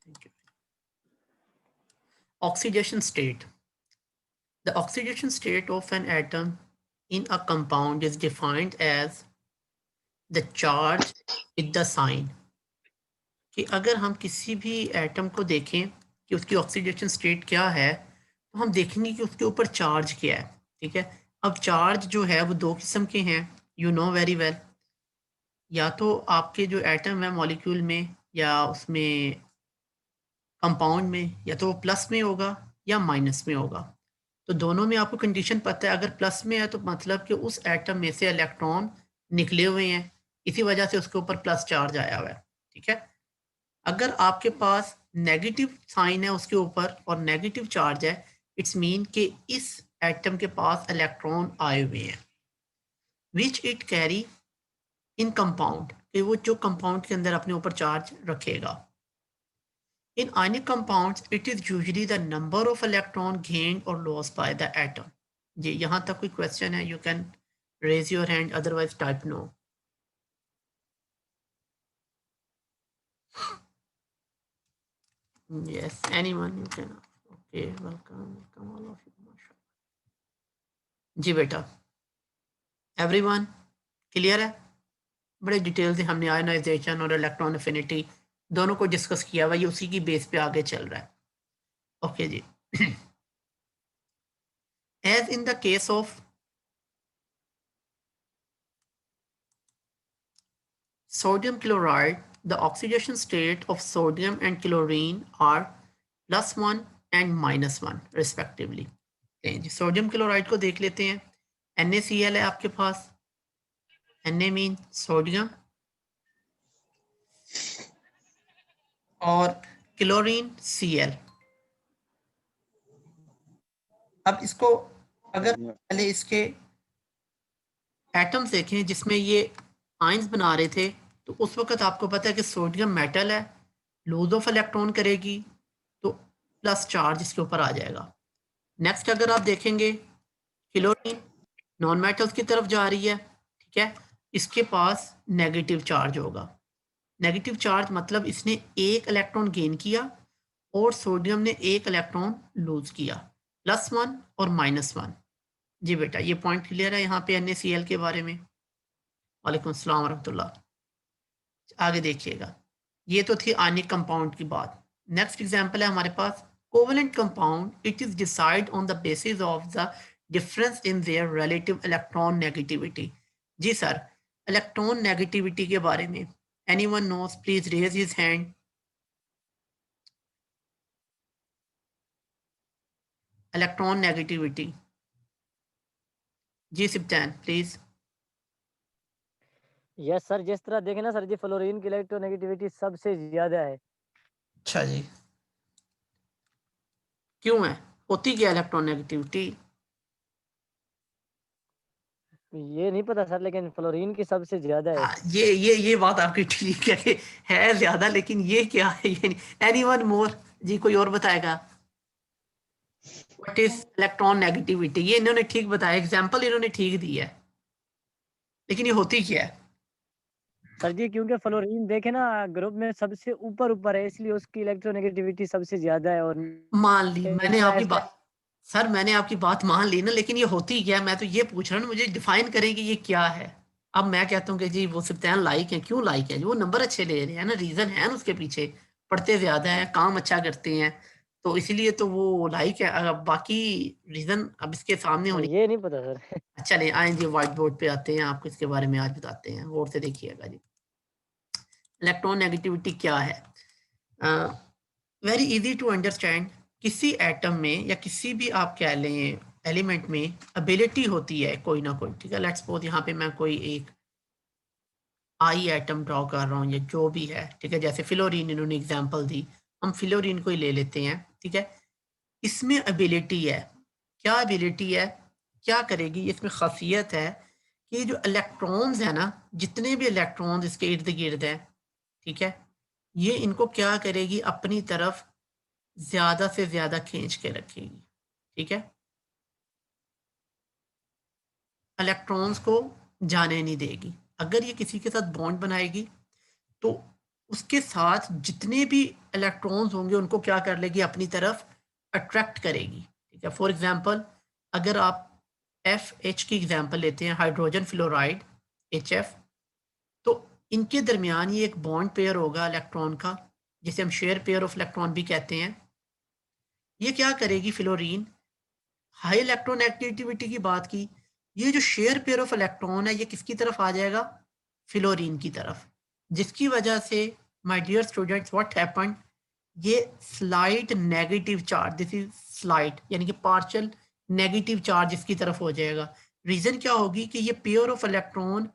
Thank you. Oxidation state. The oxidation state of an atom in a compound is defined as the charge with the sign. कि अगर हम किसी भी atom को देखें कि उसकी ऑक्सीडेशन स्टेट क्या है, तो हम देखेंगे कि उसके ऊपर चार्ज क्या है। ठीक है, अब चार्ज जो है वो दो किस्म के हैं, यू नो वेरी वेल। या तो आपके जो एटम है मॉलिक्यूल में या उसमें कंपाउंड में, या तो वो प्लस में होगा या माइनस में होगा। तो दोनों में आपको कंडीशन पता है। अगर प्लस में है तो मतलब कि उस एटम में से इलेक्ट्रॉन निकले हुए हैं, इसी वजह से उसके ऊपर प्लस चार्ज आया हुआ है। ठीक है, अगर आपके पास नेगेटिव साइन है उसके ऊपर और नेगेटिव चार्ज है, इट्स मीन कि इस एटम के पास इलेक्ट्रॉन आए हुए हैं, which it carry in compound, कि वो जो कंपाउंड के अंदर अपने ऊपर चार्ज रखेगा। इन ionic compounds it is usually the number of electron gained or lost by the atom. जी, यहाँ तक कोई क्वेश्चन है, you can raise your hand, otherwise type no. Yes, anyone you can. Okay, welcome all of you. जी बेटा, everyone clear है? बड़े detail से हमने ionization और इलेक्ट्रॉन एफिनिटी दोनों को डिस्कस किया हुआ, ये उसी की बेस पे आगे चल रहा है। ओके जी। As in the case of sodium chloride, the oxidation state of sodium and chlorine are +1 and -1 respectively. Sodium chloride को देख लेते हैं। NaCl है आपके पास, Na मीन सोडियम, और क्लोरीन Cl। अब इसको अगर पहले इसके एटम्स देखें जिसमें ये आयंस बना रहे थे, तो उस वक्त आपको पता है कि सोडियम मेटल है, लूज ऑफ इलेक्ट्रॉन करेगी तो प्लस चार्ज इसके ऊपर आ जाएगा। नेक्स्ट अगर आप देखेंगे क्लोरीन नॉन मेटल्स की तरफ जा रही है, ठीक है, इसके पास नेगेटिव चार्ज होगा। नेगेटिव चार्ज मतलब इसने एक इलेक्ट्रॉन गेन किया और सोडियम ने एक इलेक्ट्रॉन लूज किया, +1 और -1। जी बेटा, ये पॉइंट क्लियर है यहाँ पे NaCl के बारे में? वालेकुम अस्सलाम वरहमतुल्लाह। आगे देखिएगा, ये तो थी आयनिक कंपाउंड की बात। नेक्स्ट एग्जांपल है हमारे पास covalent compound, it is decide on the basis of the difference in their relative electron negativity. जी सर, इलेक्ट्रॉन नेगेटिविटी के बारे में anyone knows, please raise his hand. Electron negativity, जी सिप्तान प्लीज। यस सर, जिस तरह देखें ना सर जी, फ्लोरीन की इलेक्ट्रोनेगेटिविटी सबसे ज्यादा है। अच्छा जी, क्यों है, होती क्या इलेक्ट्रॉन नेगेटिविटी? ये नहीं पता सर, लेकिन फ्लोरीन की सबसे ज्यादा है। हाँ, ये बात आपकी ठीक है कि है ज्यादा, लेकिन ये क्या है ये नहीं। एनीवन मोर? जी कोई और बताएगा? What is electron negativity? ये इन्होंने ठीक बताया, एग्जांपल इन्होंने ठीक दिया है, लेकिन ये होती क्या है? सर जी क्योंकि फ्लोरीन देखे ना ग्रुप में सबसे ऊपर ऊपर है, इसलिए उसकी इलेक्ट्रोनेगेटिविटी सबसे ज्यादा है। और मान ली मैंने इतना आपकी ऐसा बात, सर मैंने आपकी बात मान ली ना, लेकिन ये होती क्या है? मैं तो ये पूछ रहा हूँ, मुझे डिफाइन करें कि ये क्या है। अब मैं कहता हूँ कि जी वो सिप्तान लाइक है, क्यों लाइक है? जो वो नंबर अच्छे ले रहे हैं ना, रीजन है ना उसके पीछे, पढ़ते ज्यादा है, काम अच्छा करते हैं, तो इसलिए तो वो लाइक है। बाकी रीजन अब इसके सामने होने। ये नहीं पता सर। चले आए जी, व्हाइट बोर्ड पे आते हैं, आपको इसके बारे में आज बताते हैं, गौर से देखिएगा जी। इलेक्ट्रॉन नेगेटिविटी क्या है? Very easy to understand. किसी एटम में या किसी भी आप कह लें एलिमेंट में एबिलिटी होती है कोई ना कोई, ठीक है। लेट्स सपोज यहाँ पे मैं कोई एक आई एटम ड्रॉ कर रहा हूँ या जो भी है, ठीक है, जैसे फिलोरीन इन्होंने एग्जांपल दी, हम फिलोरीन को ही ले लेते हैं, ठीक है। इसमें एबिलिटी है, क्या एबिलिटी है, क्या करेगी? इसमें खासियत है कि जो इलेक्ट्रॉन्स है ना, जितने भी इलेक्ट्रॉन्स इसके इर्द गिर्द हैं, ठीक है, ये इनको क्या करेगी? अपनी तरफ ज्यादा से ज्यादा खींच के रखेगी, ठीक है। इलेक्ट्रॉन्स को जाने नहीं देगी। अगर ये किसी के साथ बॉन्ड बनाएगी तो उसके साथ जितने भी इलेक्ट्रॉन्स होंगे उनको क्या कर लेगी, अपनी तरफ अट्रैक्ट करेगी। ठीक है, फॉर एग्जांपल अगर आप FH की एग्जांपल लेते हैं, हाइड्रोजन फ्लोराइड HF, तो इनके दरमियान ये एक बॉन्ड पेयर होगा इलेक्ट्रॉन का, जिसे हम शेयर पेयर ऑफ इलेक्ट्रॉन भी कहते हैं। ये क्या करेगी फ्लोरीन, हाई इलेक्ट्रॉन एक्टिविटी की बात की, ये जो शेयर पेयर ऑफ इलेक्ट्रॉन है ये किसकी तरफ आ जाएगा, फ्लोरीन की तरफ, जिसकी वजह से my dear students what happened, ये slight negative charge, this is slight यानी कि पार्शियल नेगेटिव चार्ज इसकी तरफ हो जाएगा। रीजन क्या होगी कि ये पेयर ऑफ इलेक्ट्रॉन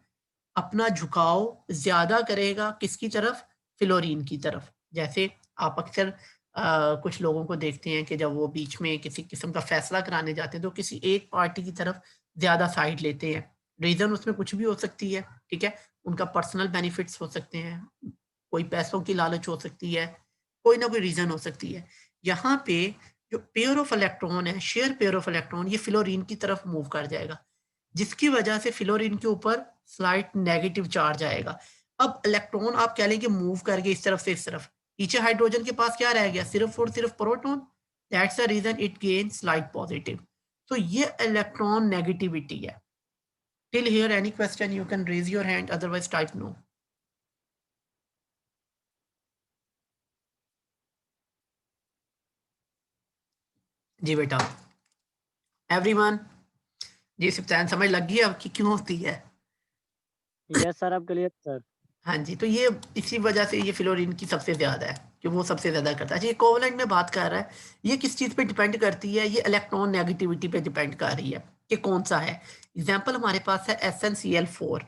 अपना झुकाव ज्यादा करेगा किसकी तरफ, फ्लोरीन की तरफ। जैसे आप अक्सर कुछ लोगों को देखते हैं कि जब वो बीच में किसी किस्म का फैसला कराने जाते हैं तो किसी एक पार्टी की तरफ ज्यादा साइड लेते हैं। रीजन उसमें कुछ भी हो सकती है, ठीक है, उनका पर्सनल बेनिफिट्स हो सकते हैं, कोई पैसों की लालच हो सकती है, कोई ना कोई रीजन हो सकती है। यहाँ पे जो पेयर ऑफ इलेक्ट्रॉन है, शेयर पेयर ऑफ इलेक्ट्रॉन, ये फ्लोरीन की तरफ मूव कर जाएगा, जिसकी वजह से फ्लोरीन के ऊपर स्लाइट नेगेटिव चार्ज आएगा। अब इलेक्ट्रॉन आप कह लें कि मूव कर गए इस तरफ से इस तरफ, पीछे हाइड्रोजन के पास क्या रह गया, सिर्फ और सिर्फ proton, that's the reason it gain slight positive. तो ये इलेक्ट्रॉन नेगेटिविटी है। Till here any question, you can raise your hand, otherwise type no. जी बेटा, एवरीवन, जी सिप्तान समझ लग गई अब कि क्यों होती है। यस सर, अब क्लियर सर। हाँ जी, तो ये इसी वजह से ये फ्लोरीन की सबसे ज्यादा है कि वो सबसे ज्यादा करता है। ये कोवलेंट में बात कर रहा है, ये किस चीज पे डिपेंड करती है, ये इलेक्ट्रॉन नेगेटिविटी पे डिपेंड कर रही है कि कौन सा है। एग्जांपल हमारे पास है SnCl4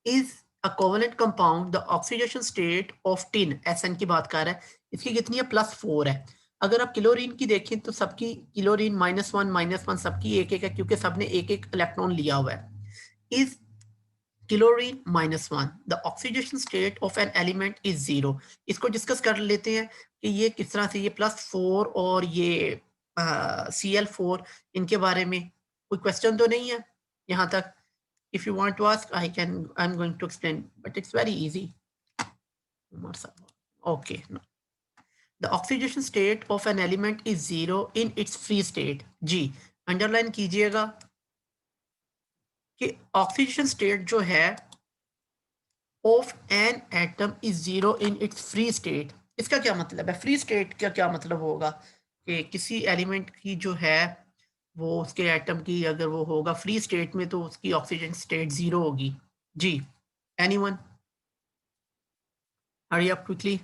is a covalent compound, the oxidation state of tin, SN की बात कर रहा है, इसकी कितनी है, +4 है। अगर आप क्लोरीन की देखें तो सबकी क्लोरीन -1 सबकी एक एक है, क्योंकि सबने एक एक इलेक्ट्रॉन लिया हुआ है। Is chlorine -1, the oxidation state of an element is 0। इसको डिस्कस कर लेते हैं कि ये किस तरह से, ये +4 और ये Cl4, इनके बारे में कोई क्वेश्चन तो नहीं है यहाँ तक। if you want to ask, I'm going to explain, but it's very easy. Okay, no. The oxidation state of an element is 0 in its free state. जी अंडरलाइन कीजिएगा कि ऑक्सीडेशन स्टेट जो है of an atom is 0 in its free state। इसका क्या मतलब है, free state का क्या मतलब होगा कि किसी एलिमेंट की जो है वो, उसके एटम की अगर वो होगा फ्री स्टेट में तो उसकी ऑक्सीजन स्टेट 0 होगी। जी, anyone, hurry up quickly.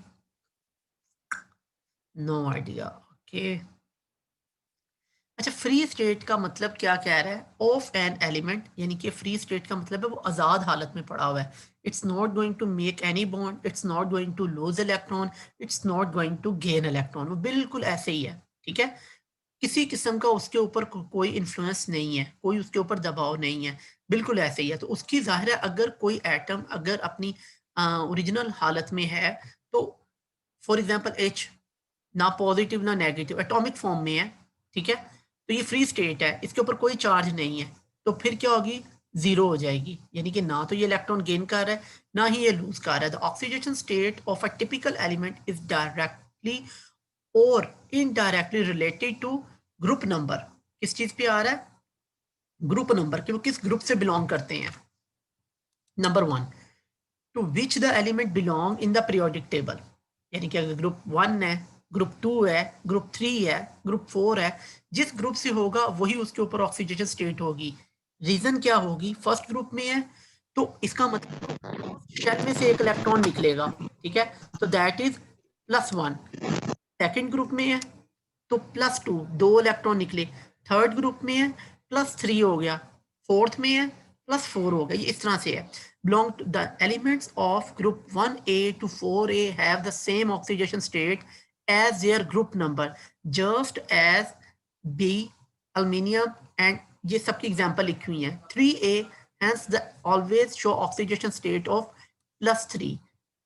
No idea, okay. अच्छा, फ्री स्टेट का मतलब क्या कह रहा है, ऑफ एन एलिमेंट, यानी कि फ्री स्टेट का मतलब है वो आज़ाद हालत में पड़ा हुआ है। It's not going to make any bond, it's not going to lose electron, it's not going to gain electron, वो बिल्कुल ऐसे ही है। ठीक है, किसी किस्म का उसके ऊपर कोई इन्फ्लुएंस नहीं है, कोई उसके ऊपर दबाव नहीं है, बिल्कुल ऐसे ही है। तो उसकी जाहिर है अगर कोई एटम अगर अपनी ओरिजिनल हालत में है तो, फॉर एग्जांपल H ना पॉजिटिव ना नेगेटिव, एटॉमिक फॉर्म में है, ठीक है, तो ये फ्री स्टेट है, इसके ऊपर कोई चार्ज नहीं है, तो फिर क्या होगी, 0 हो जाएगी, यानी कि ना तो ये इलेक्ट्रॉन गेन कर रहा है ना ही ये लूज कर रहा है। The oxidation state of a typical element is directly और indirectly related to group number. किस चीज पे आ रहा है, ग्रुप नंबर, कि वो किस ग्रुप से बिलोंग करते हैं। Number 1, to which the element belong in the periodic table, यानी कि अगर ग्रुप 1 है, ग्रुप 2 है, ग्रुप 3 है, ग्रुप 4 है, जिस ग्रुप से होगा वही उसके ऊपर ऑक्सीडेशन स्टेट होगी। रीजन क्या होगी, फर्स्ट ग्रुप में है तो इसका मतलब शेल में से एक इलेक्ट्रॉन निकलेगा, ठीक है, तो दैट इज +1। सेकेंड ग्रुप में है तो +2, 2 इलेक्ट्रॉन निकले। थर्ड ग्रुप में है +3 हो गया। फोर्थ में है +4 हो गया। ये इस तरह से है। belong to the elements of group 1A to 4A have the same oxidation state as their group number, just as B, aluminium and ये सबकी एग्जांपल लिखी हुई है। 3A hence the always show oxidation state of +3।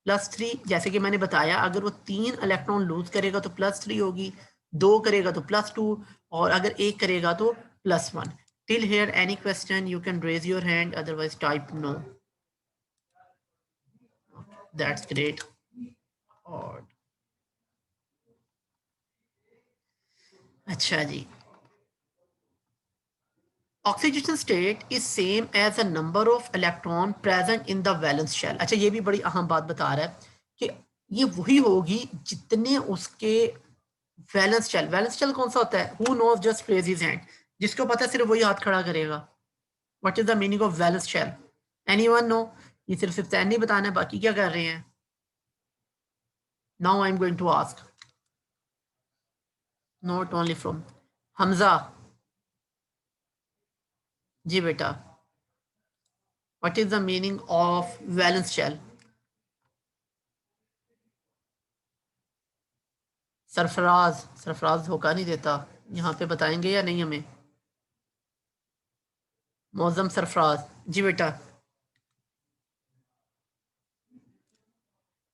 +3 जैसे कि मैंने बताया, अगर वो 3 इलेक्ट्रॉन लूज करेगा तो +3 होगी, 2 करेगा तो +2 और अगर 1 करेगा तो +1। Till here any question you can raise your hand, otherwise type no. That's great. और अच्छा जी, oxidation state is same as a number of electron present in the valence shell. अच्छा, ये भी बड़ी अहम बात बता रहा है कि ये वही होगी जितने उसके वैलेंस शेल। वैलेंस शेल कौन सा होता है? Who knows, just raise his hand. जिसको पता है सिर्फ वही हाथ खड़ा करेगा। What is the meaning of valence shell? Anyone know? ये सिर्फ इफ्तान नहीं बताना है, बाकी क्या कर रहे हैं? Now I am going to ask, not only from Hamza. जी बेटा, what is the meaning of valence shell? Sarfaraz, Sarfaraz धोखा नहीं देता, यहाँ पे बताएंगे या नहीं हमें? मौजम सरफराज, जी बेटा।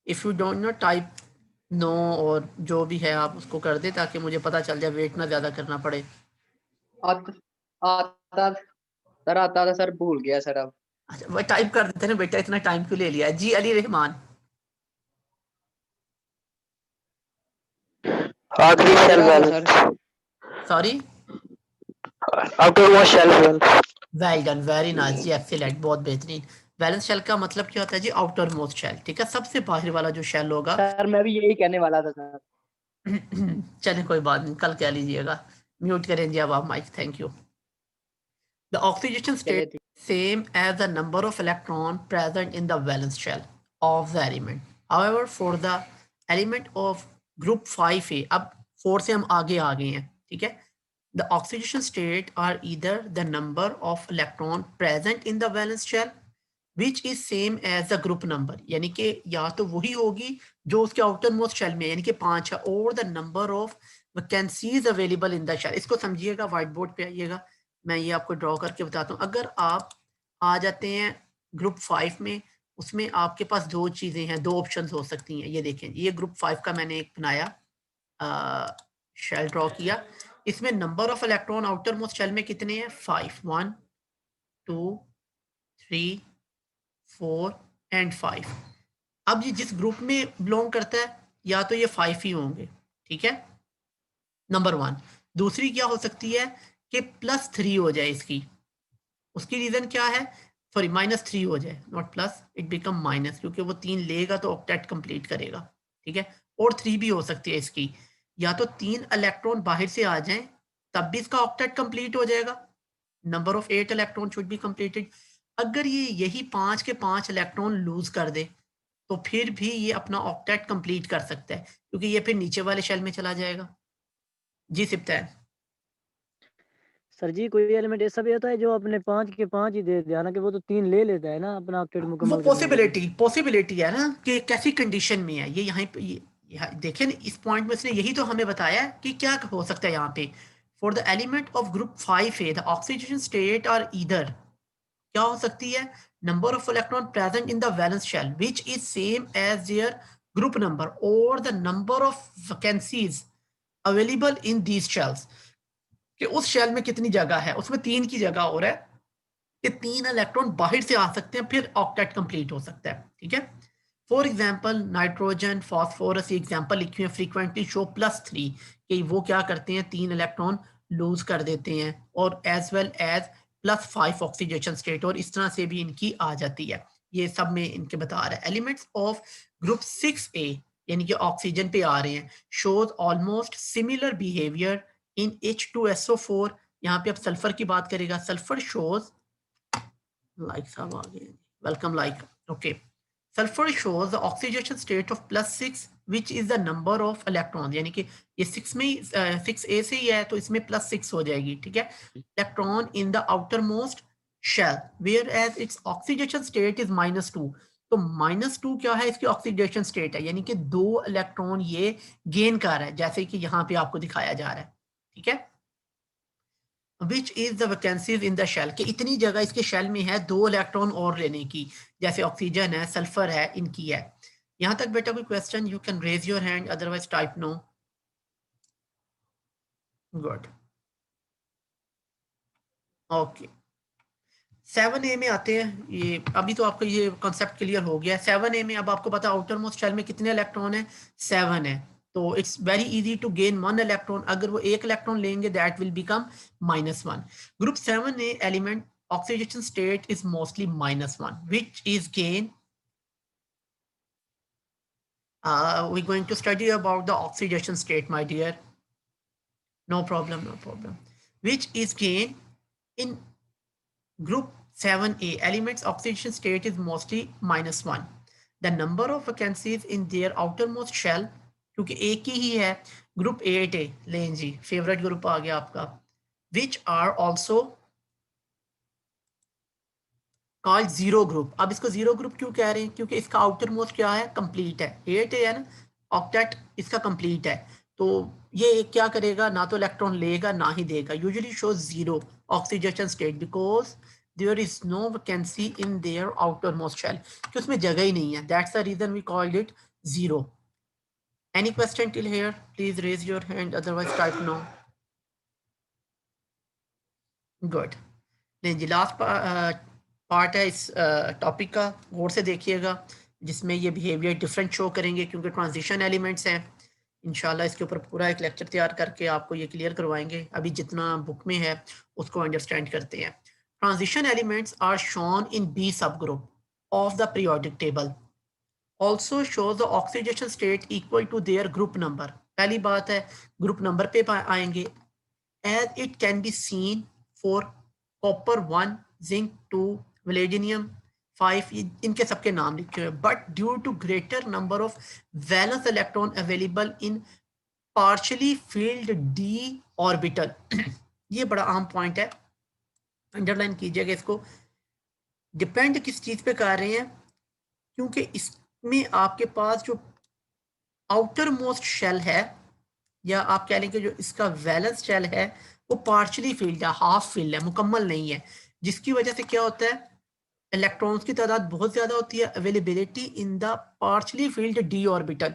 If you don't know type no, और जो भी है आप उसको कर दे ताकि मुझे पता चल जाए, वेट ना ज़्यादा करना पड़े। आता आता सर, आता था सर, भूल गया सर अब। अच्छा, वह टाइप कर देते ना बेटा, इतना टाइम क्यों ले लिया? जी अली रहमान, आखिरी shell balance, sir sorry, outermost shell balance. Well done, very nice जी, एक्सीलेंट, बहुत बेहतरीन। बैलेंस शेल का मतलब क्या होता है जी? आउटर मोस्ट शेल, ठीक है, सबसे बाहर वाला जो शेल होगा। सर मैं भी यही कहने वाला था सर। चले कोई बात नहीं, कल कह लीजिएगा। म्यूट करें जी अब आप mike, thank you. The oxidation चले state same as the number of electron present in the valence shell of the element. However, for the element of group 5a, अब 4 से हम आगे आ गए हैं, ठीक है। The oxidation state are either the number of electron present in the valence shell which is same as the group number, यानी कि या तो वही होगी जो उसके आउटर मोस्ट शेल में, यानी कि 5 है, और the number of vacancies available in the shell. इसको समझिएगा, व्हाइट बोर्ड पे आइएगा, मैं ये आपको ड्रॉ करके बताता हूँ। अगर आप आ जाते हैं ग्रुप 5 में, उसमें आपके पास दो चीज़ें हैं, दो ऑप्शंस हो सकती हैं। ये देखें, ये ग्रुप 5 का मैंने एक बनाया, शेल ड्रॉ किया। इसमें number of electron outer most shell में कितने हैं? 5, 1 2 3 4 एंड 5। अब ये जिस ग्रुप में बिलोंग करता है, या तो ये 5 ही होंगे, ठीक है, नंबर 1। दूसरी क्या हो सकती है कि +3 हो जाए इसकी। उसकी रीजन क्या है? सॉरी, -3 हो जाए, not plus, it become minus, क्योंकि वो 3 लेगा तो ऑक्टेट कंप्लीट करेगा, ठीक है। और 3 भी हो सकती है इसकी, या तो 3 इलेक्ट्रॉन बाहर से आ जाएं, तब भी इसका ऑक्टेट कंप्लीट हो जाएगा। Number of 8 electron should be completed. अगर ये यही 5 के 5 इलेक्ट्रॉन लूज कर दे, तो फिर भी ये अपना ऑक्टेट कंप्लीट कर सकता है, क्योंकि ये फिर नीचे वाले शेल में चला जाएगा। जी सिप्तैन। सर जी कोई एलिमेंट ऐसा भी होता है जो अपने 5 के 5 ही दे दे, हालांकि वो तो 3 ले लेता है ना अपना ऑक्टेट वो मुकम्मल करने के लिए। पॉसिबिलिटी है ना कि कैसी कंडीशन में है ये। यहाँ पे देखें, इस पॉइंट में इसने यही तो हमें बताया कि क्या हो सकता है यहाँ पे। For the element of group 5 the oxidation state are either, क्या हो सकती है? Number of electron present in the valence shell which is same as their group number, और the number of vacancies available in these shells, कि उस shell में कितनी जगह है, उसमें 3 की जगह और है कि 3 इलेक्ट्रॉन बाहर से आ सकते हैं, फिर ऑक्टेट कंप्लीट हो सकता है, ठीक है। फॉर एग्जाम्पल नाइट्रोजन, फॉस्फोरस, ये एग्जाम्पल लिखी हुई है, फ्रीक्वेंटली शो +3, कि वो क्या करते हैं, 3 इलेक्ट्रॉन लूज कर देते हैं, और as well as +5 oxidation state, और इस तरह से भी इनकी आ जाती है। ये सब में इनके बता रहा है। एलिमेंट्स ऑफ ग्रुप 6a, यानी कि ऑक्सीजन पे आ रहे हैं, shows almost similar behaviour in H2SO4। यहाँ पे अब सल्फर की बात करेगा। सल्फर शोज, लाइक साहब आ गए, welcome like, okay. Sulphur shows the oxidation state of +6 which is the number of electron, यानी कि ये 6 में 6a से ही है, तो इसमें +6 हो जाएगी, ठीक है। Electron in the outer most shell whereas its oxidation state is -2। तो -2 क्या है? इसकी ऑक्सीडेशन स्टेट है, यानी कि 2 इलेक्ट्रॉन ये गेन कर रहा है, जैसे कि यहाँ पे आपको दिखाया जा रहा है, ठीक है। Which is the vacancies in the shell, कि इतनी जगह इसके शेल में है 2 इलेक्ट्रॉन और लेने की, जैसे ऑक्सीजन है, सल्फर है, इनकी है। यहां तक बेटा कोई question? You can raise your hand, otherwise type no. Good, okay. 7A में आते हैं। ये अभी तो आपको ये कॉन्सेप्ट क्लियर हो गया। 7A में अब आपको पता है आउटर मोस्ट शेल में कितने इलेक्ट्रॉन है, 7 है। तो it's very easy to gain 1 electron. अगर वो 1 इलेक्ट्रॉन लेंगे that will become -1। Group 7A element oxidation state is mostly -1 which is gain we're going to study about the oxidation state, my dear. No problem, no problem. Which is gain in group 7A elements oxidation state is mostly -1. The number of vacancies in their outermost shell, क्योंकि एक ही है, group 8A लें जी, favourite group आ गया आपका, which are also called zero group. अब इसको zero group क्यों कह रहे हैं, क्योंकि इसका आउटर मोस्ट क्या है, कंप्लीट है। 8 है ना, ऑक्टेट इसका कंप्लीट है। तो ये क्या करेगा, ना तो इलेक्ट्रॉन लेगा ना ही देगा। Usually shows zero oxidation state because there is no vacancy in their outer most shell, कि उसमें जगह ही नहीं है। That's the reason we called it zero. Any question till here, please raise your hand, otherwise type no. Good. नहीं जी, last part है इस टॉपिक का, गौर से देखिएगा, जिसमें ये बिहेवियर डिफरेंट शो करेंगे क्योंकि ट्रांजिशन एलिमेंट्स हैं। इंशाल्लाह इसके ऊपर पूरा एक लेक्चर तैयार करके आपको ये क्लियर करवाएंगे। अभी जितना बुक में है उसको अंडरस्टैंड करते हैं। Transition elements are shown in B sub group of the periodic table, also shows the oxidation state equal to their group number. पहली बात है ग्रुप नंबर पे आएंगे। As it can be seen for copper 1, zinc 2, vanadium 5, इनके सबके नाम लिखे हुए। But due to greater number of valence electron available in partially filled d orbital, ये बड़ा आम पॉइंट है, अंडरलाइन कीजिएगा इसको। डिपेंड किस चीज पे कर रहे हैं, क्योंकि इसमें आपके पास जो आउटर मोस्ट शेल है, या आप कह लेंगे जो इसका वैलेंस शेल है, वो पार्शियली फील्ड है, हाफ फील्ड है, मुकम्मल नहीं है। जिसकी वजह से क्या होता है, इलेक्ट्रॉन्स की तादाद बहुत ज्यादा होती है। Availability in the partially filled d orbital.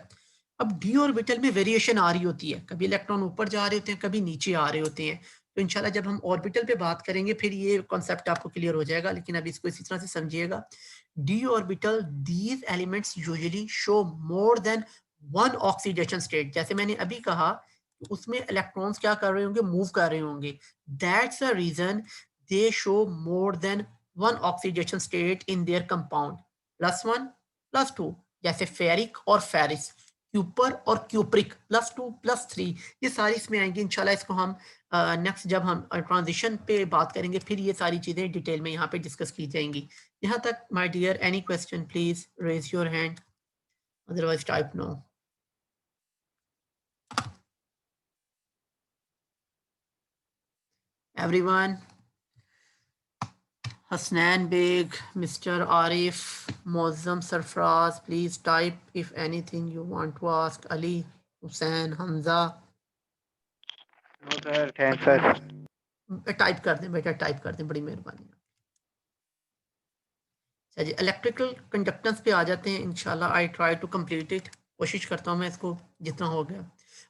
अब डी ऑर्बिटल में वेरिएशन आ रही होती है, कभी इलेक्ट्रॉन ऊपर जा रहे होते हैं, कभी नीचे आ रहे होते हैं। तो इंशाल्लाह जब हम ऑर्बिटल पे बात करेंगे फिर ये कॉन्सेप्ट आपको क्लियर हो जाएगा, लेकिन अभी इसको इसी तरह से समझिएगा। D orbital, these elements usually show more than one oxidation state. जैसे मैंने अभी कहा, उसमें इलेक्ट्रॉन्स क्या कर रहे होंगे, मूव कर रहे होंगे। That's the reason they show more than one oxidation state in their compound, +1 +2, जैसे फेरिक और फेरिस, क्यूपर और क्यूप्रिक, +2 +3, ये सारी इसमें आएंगी। इंशाल्लाह इसको हम नेक्स्ट जब हम ट्रांजिशन पे बात करेंगे फिर ये सारी चीजें डिटेल में यहाँ पे डिस्कस की जाएंगी। यहाँ तक my dear, any question please raise your hand, otherwise type no. Everyone, Hasnan Beg, Mr. Arif, Moazzam Sarfraz, please type if anything you want to ask. Ali, Hussain, Hamza. No sir, thanks sir. Type कर दें बेटा, type कर दें, बड़ी मेहरबानी। अच्छा जी, electrical conductance पे आ जाते हैं। इंशाल्लाह I try to complete it, कोशिश करता हूँ मैं इसको जितना हो गया।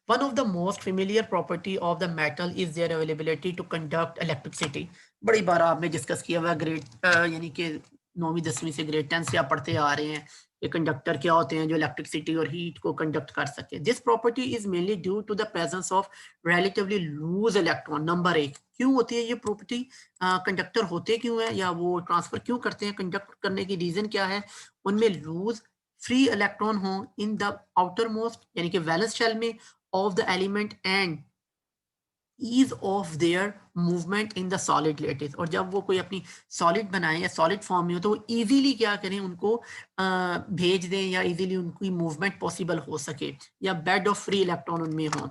One of the most familiar property of the metal is their availability to conduct electricity. बड़ी बार आपने डिस्कस किया हुआ, ग्रेड यानी कि 9वीं 10वीं से ग्रेड 10 से आप पढ़ते आ रहे हैं, ये कंडक्टर क्या होते हैं जो इलेक्ट्रिसिटी और हीट को कंडक्ट कर सके। This property is mainly due to the presence of relatively loose electron. Number 1, क्यों होती है ये प्रॉपर्टी, कंडक्टर होते क्यों है, या वो ट्रांसफर क्यों करते हैं, कंडक्ट करने की रीजन क्या है, उनमें लूज फ्री इलेक्ट्रॉन हो इन द आउटर मोस्ट यानी कि वैलेंस शेल में of the element, and ease of their movement in the solid lattice। और जब वो कोई अपनी सॉलिड बनाए या सॉलिड फॉर्म में हो तो वो इजीली क्या करें, उनको भेज दें या इजीली उनकी मूवमेंट पॉसिबल हो सके, या बेड ऑफ फ्री इलेक्ट्रॉन उनमें हो।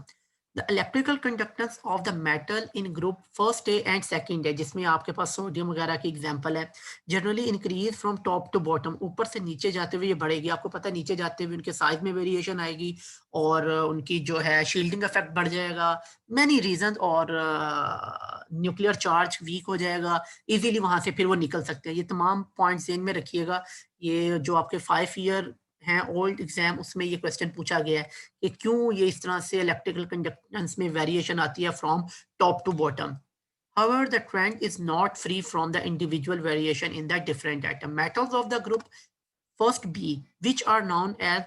The electrical conductance of the metal in group first A and second A, जिसमें आपके पास सोडियम वगैरह की एग्जांपल है, generally increase from top to bottom, ऊपर से नीचे जाते हुए ये बढ़ेगी। आपको पता है नीचे जाते हुए उनके साइज में वेरिएशन आएगी और उनकी जो है शील्डिंग इफेक्ट बढ़ जाएगा, मैनी रीजन, और न्यूक्लियर चार्ज वीक हो जाएगा, इजीली वहां से फिर वो निकल सकते हैं। ये तमाम पॉइंट्स ध्यान में रखिएगा। ये जो आपके 5 ईयर हैं ओल्ड एग्जाम, उसमें ये क्वेश्चन पूछा गया है कि क्यों ये इस तरह से इलेक्ट्रिकल कंडक्टेंस में वेरिएशन आती है from top to bottom. However, the trend is not free from the individual variation in the different atom. Metals of the group first B, which are known as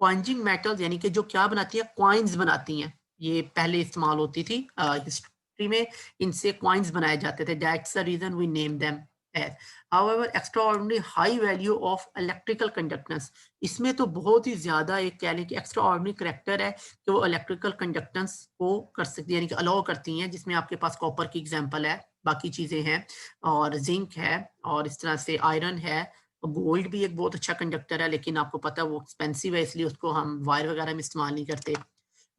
coinage metals, यानी कि जो क्या बनाती है, coins बनाती हैं, ये पहले इस्तेमाल होती थी हिस्ट्री में, इनसे क्वाइंस बनाए जाते थे. That's the reason we name them as. However extraordinary high value of electrical conductance, इसमें तो बहुत ही ज्यादा एक कह लें कि एक्स्ट्राऑर्डिनरी करैक्टर है कि वो इलेक्ट्रिकल कंडक्टेंस को कर सकती है, यानी कि अलाउ करती हैं, जिसमें आपके पास कॉपर की एग्जांपल है, बाकी चीजें हैं, और जिंक है, और इस तरह से आयरन है. गोल्ड भी एक बहुत अच्छा कंडक्टर है, लेकिन आपको पता है वो एक्सपेंसिव है, इसलिए उसको हम वायर वगैरह में इस्तेमाल नहीं करते.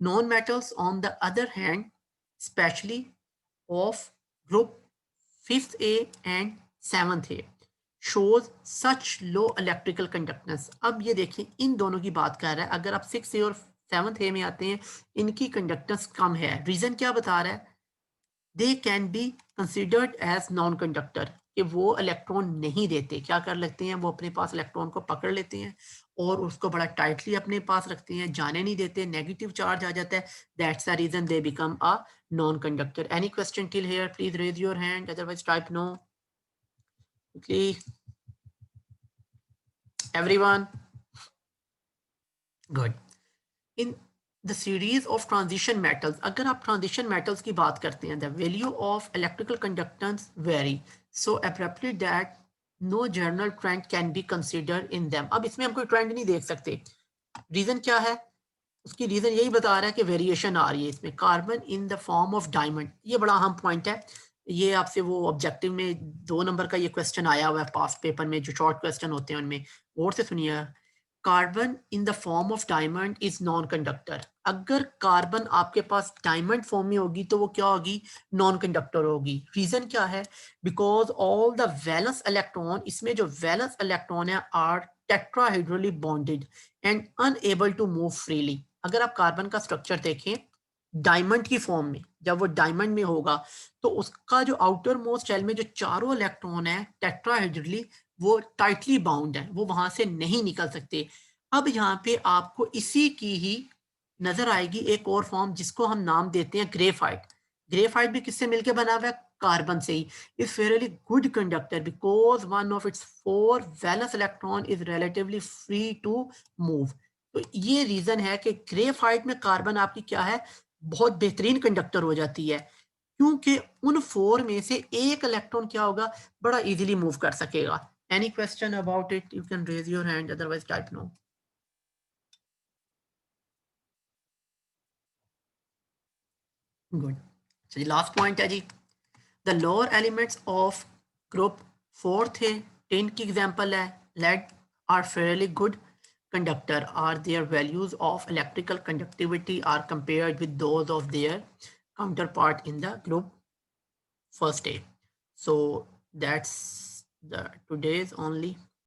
Non metals on the other hand, specially of group 5th A and 7th A, shows such low electrical conductance. अब ये देखिए, इन दोनों की बात कर रहा है. अगर आप 6th A और 7th A में आते हैं, इनकी कंडक्टेंस कम है. रीजन क्या बता रहा है? They can be considered as non conductor, कि वो इलेक्ट्रॉन नहीं देते. क्या कर लेते हैं? वो अपने पास इलेक्ट्रॉन को पकड़ लेते हैं और उसको बड़ा टाइटली अपने पास रखते हैं, जाने नहीं देते, नेगेटिव चार्ज आ जाता है. That's the reason they become a non conductor. Any question till here? Please raise your hand, otherwise type no. Okay. Everyone? Good. In the series of transition metals, अगर आप transition metals की बात करते हैं, the value of electrical conductance vary so abruptly that no general trend can be considered in them. अब इसमें हम कोई ट्रेंड नहीं देख सकते. रीजन क्या है? उसकी रीजन यही बता रहा है कि वेरिएशन आ रही है इसमें. Carbon in the form of diamond, ये बड़ा अहम पॉइंट है. ये आपसे वो ऑब्जेक्टिव में 2 नंबर का ये क्वेश्चन आया हुआ है पास्ट पेपर में, जो शॉर्ट क्वेश्चन होते हैं उनमें. गौर से सुनिए. Carbon in the form of diamond is non conductor. अगर कार्बन आपके पास डायमंड फॉर्म में होगी तो वो क्या होगी? नॉन कंडक्टर होगी. रीजन क्या है? Because all the valence electron, इसमें जो वैलेंस इलेक्ट्रॉन है, are tetrahedrally bonded and unable to move freely. अगर आप कार्बन का स्ट्रक्चर देखें डायमंड की फॉर्म में, जब वो डायमंड में होगा तो उसका जो आउटर मोस्ट शेल में जो चारों इलेक्ट्रॉन है टेट्राहाइड्रली, वो टाइटली बाउंड है, वो वहां से नहीं निकल सकते. अब यहाँ पे आपको इसी की ही नजर आएगी एक और फॉर्म, जिसको हम नाम देते हैं ग्रेफाइट. ग्रेफाइट भी किससे मिलके बना हुआ है? कार्बन से ही. Is fairly good conductor because one of its 4 valence electron is relatively free to move. तो ये रीजन है कि ग्रेफाइट में कार्बन आपकी क्या है? बहुत बेहतरीन कंडक्टर हो जाती है, क्योंकि उन 4 में से एक इलेक्ट्रॉन क्या होगा? बड़ा इजीली मूव कर सकेगा. Any question about it? You can raise your hand, otherwise type no. Good. जी लास्ट पॉइंट है जी. The lower elements of group 4th है, टिन की एग्जांपल है, lead, are fairly good conductor. Are their values of electrical conductivity are compared with those of their counterpart in the group 1st A. So that's the today's only